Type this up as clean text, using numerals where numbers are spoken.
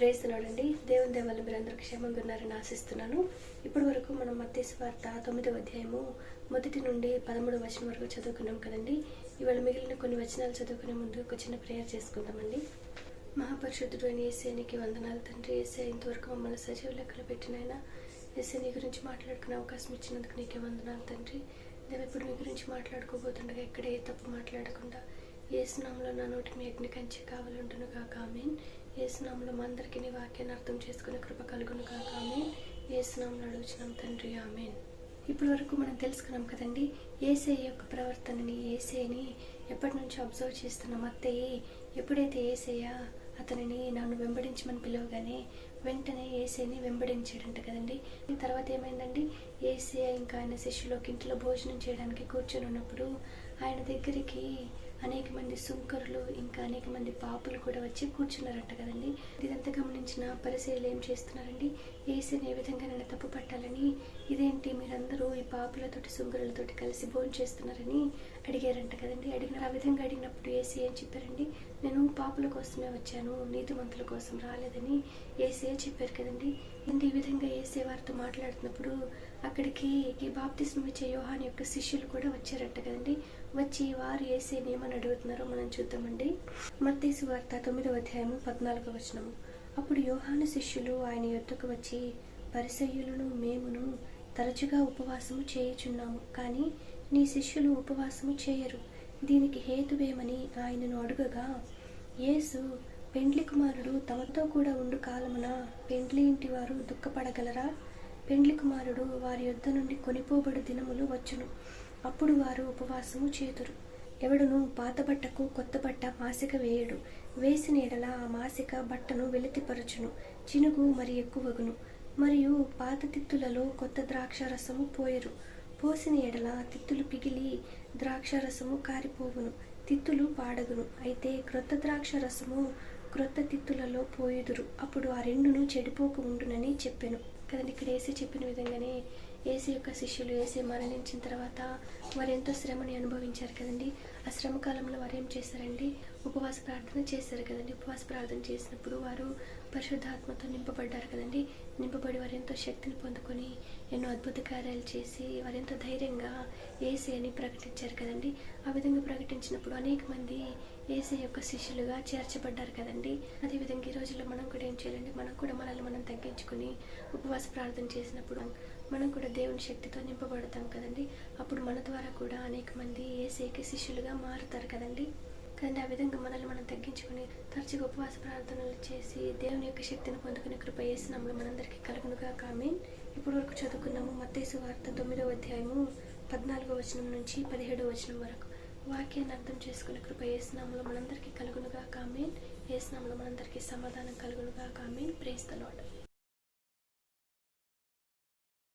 Praise the lord అండి. దేవుని దయ వల్ల మీరందరూ క్షేమంగా ఉన్నారని ఆశిస్తున్నాను. ఇప్పటి వరకు మనం మత్తయి సువార్త 9వ అధ్యాయము 1 నుండి 13వ వచనం వరకు చదువుకున్నాం కదండి. ఇవాళ మిగిలిన కొన్ని వచనాలు చదువుకునే ముందు ఒక చిన్న ప్రేయర్ చేసుకుందామండి. మహాపరిశుద్ధుడు అయిన యేసయ్యకి వందనాలు తండ్రి. యేసయ్య ఇంతవరకు మమ్మల్ని సజీవ లెక్కలు పెట్టినైనా యేసయ్య నీ గురించి మాట్లాడుకునే అవకాశం ఇచ్చినందుకు నీకే వందనాలు తండ్రి. నేను ఇప్పుడు మీ గురించి మాట్లాడుకోబోతుండగా ఎక్కడే తప్పు మాట్లాడకుండా యేసు నామములో నా నోటి మీ అగ్ని కంచె కావాలంటును కాక ఆమేన్. యేసు నామములో మా అందరికీ నీ వాక్యాన్ని అర్థం చేసుకునే కృప కలుగును కాక ఆమేన్. యేసు నామములో అడుగుచున్నాం తండ్రి ఆమేన్. ఇప్పటి వరకు మనం తెలుసుకున్నాం కదండి, యేసయ్య యొక్క ప్రవర్తనని, యేసయ్యని ఎప్పటి నుంచో అబ్జర్వ్ చేస్తున్న మత్తయి ఎప్పుడైతే యేసయ్య అతనిని నన్ను వెంబడించమని పిలవగానే వెంటనే యేసయ్యని వెంబడించాడంట కదండి. తర్వాత ఏమైందండి, యేసయ్య ఇంకా ఆయన శిష్యులు ఒక ఇంట్లో భోజనం చేయడానికి కూర్చొని ఉన్నప్పుడు ఆయన దగ్గరికి అనేక మంది సుంకరులు ఇంకా అనేక మంది పాపులు కూడా వచ్చి కూర్చున్నారంట కదండి. ఇదంతా గమనించిన పరిసయ్యులు ఏం చేస్తున్నారండి, యేసుని ఏ విధంగా నన్ను తప్పు పట్టాలని, ఇదేంటి మీరందరూ ఈ పాపులతోటి సుంకరులతోటి కలిసి భోజనం చేస్తున్నారని అడిగారంట కదండి. ఆ విధంగా అడిగినప్పుడు యేసు ఏం చెప్పారండి, నేను పాపుల కోసమే వచ్చాను, నీతిమంతుల కోసం రాలేదని యేసయ్య చెప్పారు కదండి. ఈ విధంగా యేసయ్య వారితో మాట్లాడుతున్నప్పుడు అక్కడికి ఈ బాప్తిస్మం ఇచ్చే యోహాను యొక్క శిష్యులు కూడా వచ్చారంట కదండి. వచ్చి వారు యేసయ్యని ఏమని అడుగుతున్నారో మనం చూద్దామండి. మత్తయి సువార్త 9వ అధ్యాయము 14వ వచనము. అప్పుడు యోహాను శిష్యులు ఆయన యొద్దకు వచ్చి, పరిసయ్యులను మేమును తరచుగా ఉపవాసము చేయుచున్నాము, కానీ నీ శిష్యులు ఉపవాసము చేయరు, దీనికి హేతువేమని ఆయనను అడుగగా, యేసు, పెండ్లి కుమారుడు తమతో కూడా ఉండు కాలమున పెండ్లి ఇంటి వారు దుఃఖపడగలరా? పెండ్లి కుమారుడు వారి యొద్ద నుండి కొనిపోబడు దినములు వచ్చును, అప్పుడు వారు ఉపవాసము చేతురు. ఎవడును పాత బట్టకు కొత్త బట్ట మాసిక వేయడు, వేసిన ఎడల ఆ మాసిక బట్టను వెలితిపరచును, చినుగు మరి ఎక్కువగును. మరియు పాత తిత్తులలో కొత్త ద్రాక్షారసము పోయరు, పోసిన ఎడల తిత్తులు పిగిలి ద్రాక్షారసము కారిపోవును, తిత్తులు పాడగును. అయితే క్రొత్త ద్రాక్షారసము క్రొత్త తిత్తులలో పోయుదురు, అప్పుడు ఆ రెండును చెడిపోక ఉండునని చెప్పెను కదండి. ఇక్కడ యేసు చెప్పిన విధంగానే యేసు యొక్క శిష్యులు యేసు మరణించిన తర్వాత వారు ఎంతో శ్రమని అనుభవించారు కదండి. ఆ శ్రమ కాలంలో వారు ఏం చేశారండి, ఉపవాస ప్రార్థన చేశారు కదండి. ఉపవాస ప్రార్థన చేసినప్పుడు వారు పరిశుద్ధాత్మతో నింపబడ్డారు కదండి. నింపబడి వారు ఎంతో శక్తిని పొందుకొని ఎన్నో అద్భుత కార్యాలు చేసి వారు ఎంతో ధైర్యంగా యేసయ్యని ప్రకటించారు కదండి. ఆ విధంగా ప్రకటించినప్పుడు అనేక మంది యేసయ్య యొక్క శిష్యులుగా చేర్చబడ్డారు కదండి. అదేవిధంగా ఈ రోజుల్లో మనం కూడా ఏం చేయాలండి, మనం కూడా మనల్ని మనం తగ్గించుకుని ఉపవాస ప్రార్థన చేసినప్పుడు మనం కూడా దేవుని శక్తితో నింపబడతాం కదండి. అప్పుడు మన ద్వారా కూడా అనేక మంది యేసయ్యకి శిష్యులుగా మారుతారు కదండి. కానీ ఆ విధంగా మనల్ని మనం తగ్గించుకుని తరచుగా ఉపవాస ప్రార్థనలు చేసి దేవుని యొక్క శక్తిని పొందుకునే కృప యేసు నామములో మనందరికీ కలుగునుగా ఆమేన్. ఇప్పటి వరకు చదువుకున్నాము మత్తయి సువార్త 9వ అధ్యాయము 14వ వచనం నుంచి 17వ వచనం వరకు. వాక్యాన్ని అర్థం చేసుకునే కృప యేసు నామములో మనందరికీ కలుగునుగా ఆమేన్. యేసు నామములో మనందరికీ సమాధానం కలుగునుగా ఆమేన్. Praise the lord.